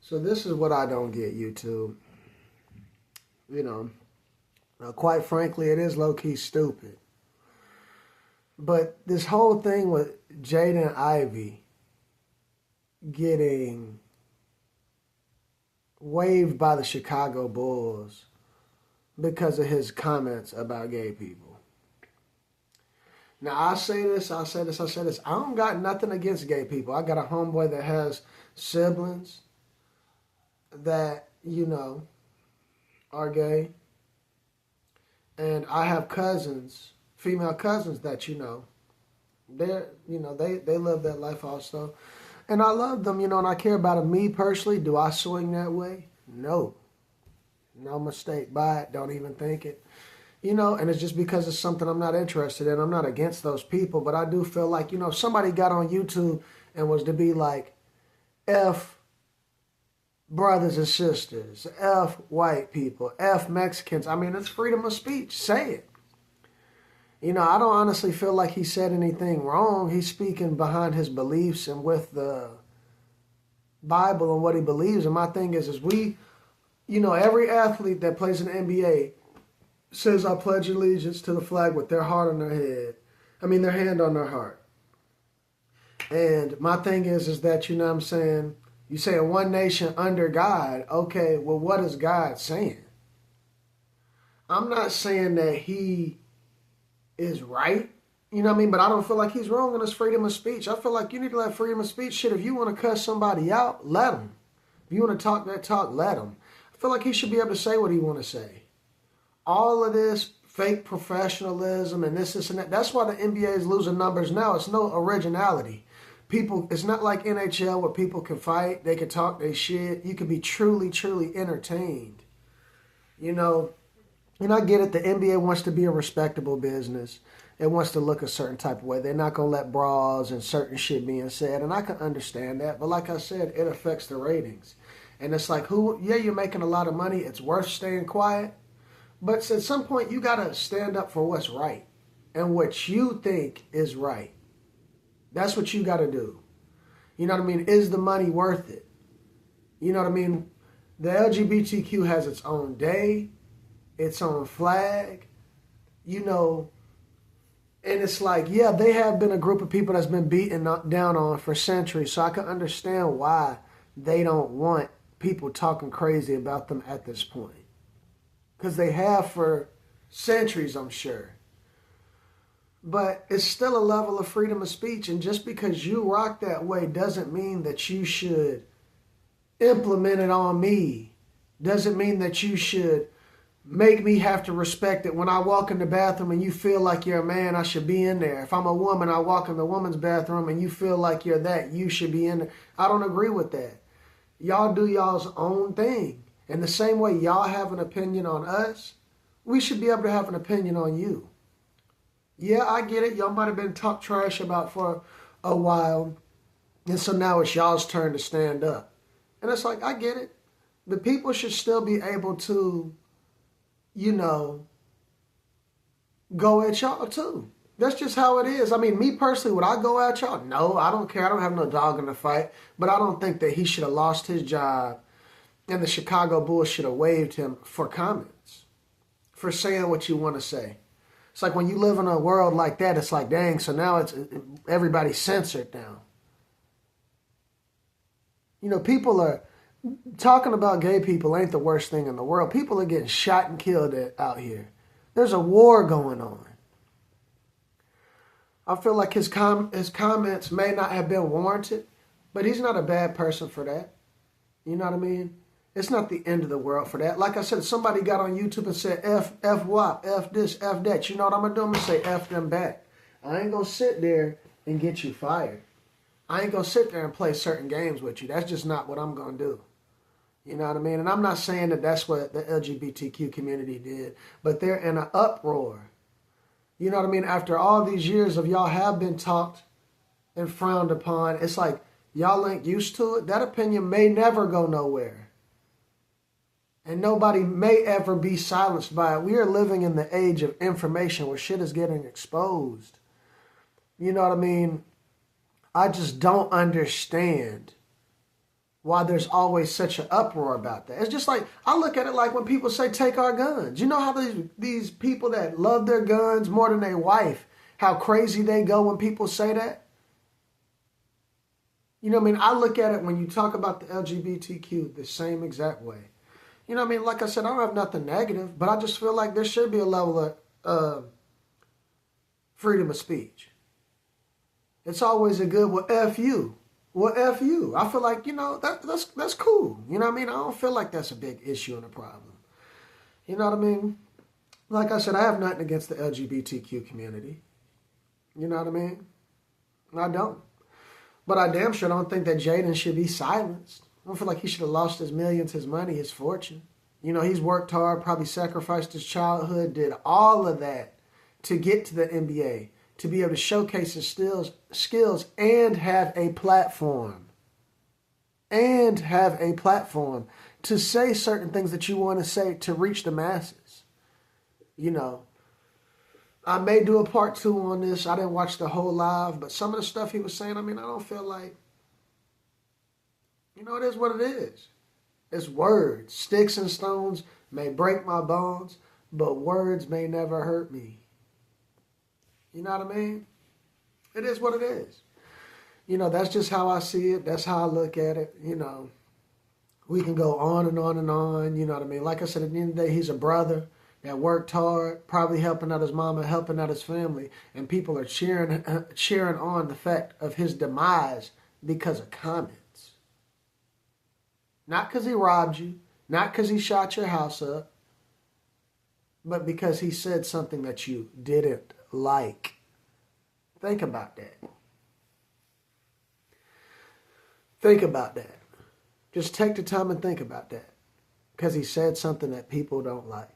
So this is what I don't get, YouTube. You know, quite frankly, it is low-key stupid. But this whole thing with Jaden Ivey getting waived by the Chicago Bulls because of his comments about gay people. Now, I say this. I don't got nothing against gay people. I got a homeboy that has siblings that, are gay. And I have cousins, female cousins that, they live that life also. And I love them, and I care about them. Me personally, do I swing that way? No. No mistake by it. Don't even think it. And it's just because it's something I'm not interested in. I'm not against those people, but I do feel like, if somebody got on YouTube and was to be like, F brothers and sisters, F white people, F Mexicans. I mean, it's freedom of speech. Say it. I don't honestly feel like he said anything wrong. He's speaking behind his beliefs and with the Bible and what he believes. And my thing is we, every athlete that plays in the NBA says, I pledge allegiance to the flag with their heart on their head. Their hand on their heart. And my thing is that, what I'm saying, you say a one nation under God. Okay, well, what is God saying? I'm not saying that he is right, but I don't feel like he's wrong on his freedom of speech. I feel like you need to let freedom of speech. Shit, if you want to cuss somebody out, let him. If you want to talk that talk, let him. I feel like he should be able to say what he want to say. All of this fake professionalism and this and that, that's why the NBA is losing numbers now. It's no originality. People, it's not like NHL where people can fight, they can talk their shit. You can be truly, truly entertained. And I get it, the NBA wants to be a respectable business. It wants to look a certain type of way. They're not going to let brawls and certain shit being said. And I can understand that. But like I said, it affects the ratings. And it's like, you're making a lot of money. It's worth staying quiet. But at some point, you got to stand up for what's right. And what you think is right. That's what you got to do. You know what I mean? Is the money worth it? You know what I mean? The LGBTQ has its own day, its own flag, and it's like, yeah, they have been a group of people that's been beaten down on for centuries, so I can understand why they don't want people talking crazy about them at this point. Because they have for centuries, I'm sure. But it's still a level of freedom of speech, and just because you rock that way doesn't mean that you should implement it on me. Doesn't mean that you should make me have to respect it. When I walk in the bathroom and you feel like you're a man, I should be in there. If I'm a woman, I walk in the woman's bathroom and you feel like you're that, you should be in there. I don't agree with that. Y'all do y'all's own thing. And the same way y'all have an opinion on us, we should be able to have an opinion on you. Yeah, I get it. Y'all might have been talked trash about for a while. And so now it's y'all's turn to stand up. And it's like, I get it. The people should still be able to, go at y'all too. That's just how it is. Me personally, would I go at y'all? No, I don't care. I don't have no dog in the fight. But I don't think that he should have lost his job and the Chicago Bulls should have waived him for comments, for saying what you want to say. It's like when you live in a world like that, it's like, dang, so now it's everybody's censored now. People are talking about gay people ain't the worst thing in the world. People are getting shot and killed out here. There's a war going on. I feel like his comments may not have been warranted, but he's not a bad person for that. You know what I mean? It's not the end of the world for that. Like I said, somebody got on YouTube and said, F WAP, F this, F that. You know what I'm going to do? I'm going to say F them back. I ain't going to sit there and get you fired. I ain't going to sit there and play certain games with you. That's just not what I'm going to do. You know what I mean? And I'm not saying that that's what the LGBTQ community did, but they're in an uproar. You know what I mean? After all these years of y'all have been talked and frowned upon, it's like y'all ain't used to it. That opinion may never go nowhere. And nobody may ever be silenced by it. We are living in the age of information where shit is getting exposed. You know what I mean? I just don't understand why there's always such an uproar about that. It's just like, I look at it like when people say take our guns. You know how these people that love their guns more than their wife, how crazy they go when people say that? You know what I mean? I look at it when you talk about the LGBTQ the same exact way. You know what I mean? Like I said, I don't have nothing negative, but I just feel like there should be a level of freedom of speech. It's always a good, well, F you. Well, F you. I feel like, that's cool. You know what I mean? I don't feel like that's a big issue and a problem. You know what I mean? Like I said, I have nothing against the LGBTQ community. You know what I mean? I don't. But I damn sure don't think that Jaden should be silenced. I don't feel like he should have lost his millions, his money, his fortune. He's worked hard, probably sacrificed his childhood, did all of that to get to the NBA, to be able to showcase his skills and have a platform. And have a platform to say certain things that you want to say to reach the masses. I may do a part 2 on this. I didn't watch the whole live, but some of the stuff he was saying, I don't feel like, it is what it is. It's words. Sticks and stones may break my bones, but words may never hurt me. You know what I mean? It is what it is. That's just how I see it. That's how I look at it. We can go on and on and on. You know what I mean? Like I said, at the end of the day, he's a brother that worked hard, probably helping out his mama, helping out his family, and people are cheering on the fact of his demise because of comments. Not because he robbed you, not because he shot your house up, but because he said something that you didn't like. Think about that. Think about that. Just take the time and think about that. Because he said something that people don't like.